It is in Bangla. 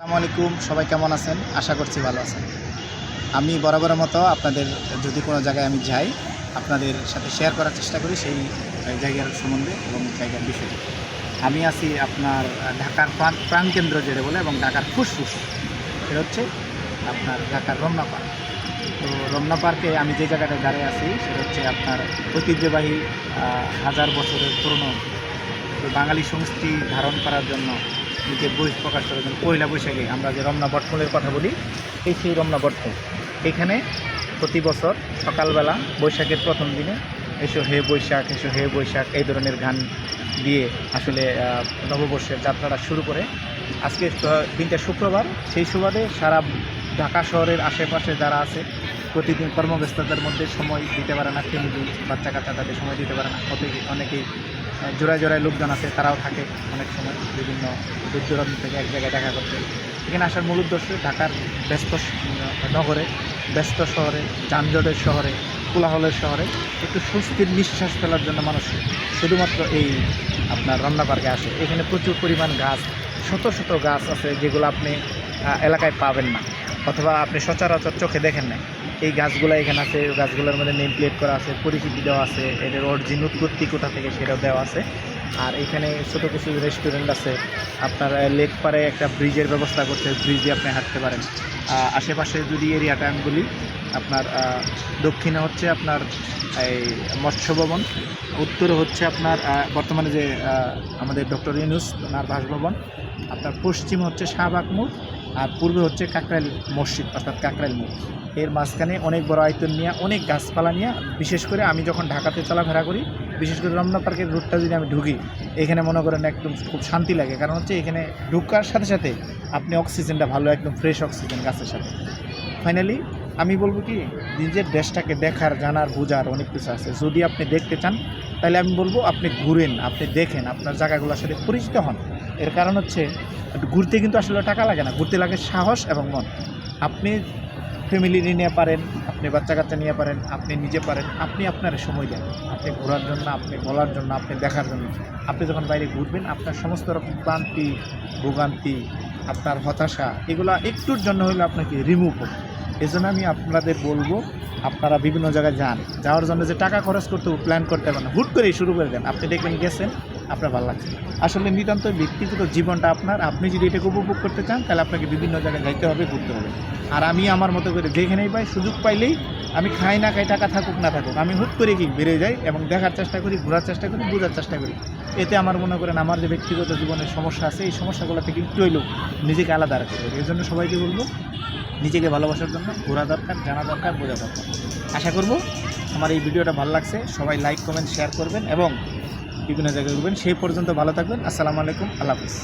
আসসালামু আলাইকুম, সবাই কেমন আছেন? আশা করছি ভালো আছেন। আমি বরাবরের মতো আপনাদের যদি কোনো জায়গায় আমি যাই, আপনাদের সাথে শেয়ার করার চেষ্টা করি সেই জায়গার সম্বন্ধে এবং জায়গার বিষয়ে। আমি আছি আপনার ঢাকার প্রাণকেন্দ্র যেটা বলে এবং ঢাকার ফুসফুস, সেটা হচ্ছে আপনার ঢাকার রমনা পার্ক। তো রমনা পার্কে আমি যে জায়গাটায় দাঁড়িয়ে আছি সেটা হচ্ছে আপনার ঐতিহ্যবাহী হাজার বছরের পুরনো বাঙালি সংস্কৃতি ধারণ করার জন্য নিজের বই প্রকাশ করার জন্য পয়লা বৈশাখে আমরা যে রমনা বটমূলের কথা বলি, সেই রমনা বটমূল এখানে প্রতি বছর সকালবেলা বৈশাখের প্রথম দিনে এসো হে বৈশাখ, এসো হে বৈশাখ এই ধরনের গান দিয়ে আসলে নববর্ষের যাত্রাটা শুরু করে। আজকে দিনটা শুক্রবার, সেই সুবাদে সারা ঢাকা শহরের আশেপাশে যারা আছে প্রতিদিন কর্মব্যস্ততার মধ্যে সময় দিতে পারে না, ফ্যামিলি বাচ্চা কাচ্চা তাদের সময় দিতে পারে না, অনেকেই জোড়ায় জোড়ায় লোকজন আছে, তারাও থাকে অনেক সময় বিভিন্ন দূর দূরান্ত থেকে এক জায়গায় দেখা করতে। এখানে আসার মূল উদ্দেশ্য ঢাকার ব্যস্ত নগরে, ব্যস্ত শহরে, যানজটের শহরে, কোলাহলের শহরে একটু স্বস্তির নিঃশ্বাস ফেলার জন্য মানুষ শুধুমাত্র এই আপনার রমনা পার্কে আসে। এখানে প্রচুর পরিমাণ গাছ, শত শত গাছ আছে যেগুলো আপনি এলাকায় পাবেন না, অথবা আপনি সচরাচর চোখে দেখেন না। এই গাছগুলো এখানে আছে, গাছগুলোর মধ্যে নেম প্লেট করা আছে, পরিচিতি দেওয়া আছে, এদের অরিজিন উৎপত্তি কোথা থেকে সেটাও দেওয়া আছে। আর এখানে ছোটো কিছু রেস্টুরেন্ট আছে, আপনার লেক পারে একটা ব্রিজের ব্যবস্থা করছে, ব্রিজে আপনি হাঁটতে পারেন। আশেপাশে যদি এরিয়াটা আমি বলি, আপনার দক্ষিণে হচ্ছে আপনার এই মৎস্য ভবন, উত্তরে হচ্ছে আপনার বর্তমানে যে আমাদের ডক্টর ইউনূস ওনার বাসভবন, আপনার পশ্চিম হচ্ছে শাহবাগ মোড়, আর পূর্বে হচ্ছে কাকরাইল মসজিদ অর্থাৎ কাকরাইল মোড়। এর মাঝখানে অনেক বড় আয়তন নিয়ে, অনেক গাছপালা নিয়ে, বিশেষ করে আমি যখন ঢাকাতে চলাফেরা করি, বিশেষ করে রমনা পার্কের রুটটা যদি আমি ঢুকি, এখানে মনে করেন একদম খুব শান্তি লাগে। কারণ হচ্ছে এখানে ঢুকার সাথে সাথে আপনি অক্সিজেনটা ভালো, একদম ফ্রেশ অক্সিজেন গাছের সাথে। ফাইনালি আমি বলবো কি, নিজের দেশটাকে দেখার, জানার, বোঝার অনেক কিছু আছে। যদি আপনি দেখতে চান তাহলে আমি বলবো আপনি ঘুরেন, আপনি দেখেন, আপনার জায়গাগুলোর সাথে পরিচিত হন। এর কারণ হচ্ছে ঘুরতে কিন্তু আসলে টাকা লাগে না, ঘুরতে লাগে সাহস এবং মন। আপনি ফ্যামিলি নিয়ে পারেন, আপনি বাচ্চা কাচ্চা নিয়ে পারেন, আপনি নিজে পারেন, আপনি আপনার সময় দেন, আপনি ঘোরার জন্য, আপনি বলার জন্য, আপনি দেখার জন্য। আপনি যখন বাইরে ঘুরবেন, আপনার সমস্ত রকম ক্লান্তি, ভোগান্তি, আপনার হতাশা, এগুলো একটুর জন্য হলে আপনাকে রিমুভ হবে। এই জন্য আমি আপনাদের বলবো, আপনারা বিভিন্ন জায়গায় যাওয়ার জন্য যে টাকা খরচ করতে প্ল্যান করতে পারেন না, হুট করেই শুরু করে দেন, আপনি দেখবেন গেছেন, আপনার ভালো লাগছে। আসলে নিতান্ত ব্যক্তিগত জীবনটা আপনার, আপনি যদি এটাকে উপভোগ করতে চান তাহলে আপনাকে বিভিন্ন জায়গায় যাইতে হবে, ঘুরতে হবে। আর আমি আমার মতো করে যেখানেই পাই, সুযোগ পাইলেই আমি খাই না খাই, টাকা থাকুক না থাকুক, আমি হুট করে কি বেড়ে যাই এবং দেখার চেষ্টা করি, ঘোরার চেষ্টা করি, বোঝার চেষ্টা করি। এতে আমার মনে করেন আমার যে ব্যক্তিগত জীবনের সমস্যা আছে, এই সমস্যাগুলো থেকে একটু হইলেও নিজেকে আলাদা রাখতে হবে। এই জন্য সবাইকে বলবো, নিজেকে ভালোবাসার জন্য ঘোরা দরকার, জানা দরকার, বোঝা দরকার। আশা করব আমার এই ভিডিওটা ভালো লাগছে, সবাই লাইক, কমেন্ট, শেয়ার করবেন এবং বিভিন্ন জায়গায় ঘুরবেন। সেই পর্যন্ত ভালো থাকবেন। আসসালামু আলাইকুম, আল্লাহ হাফিজ।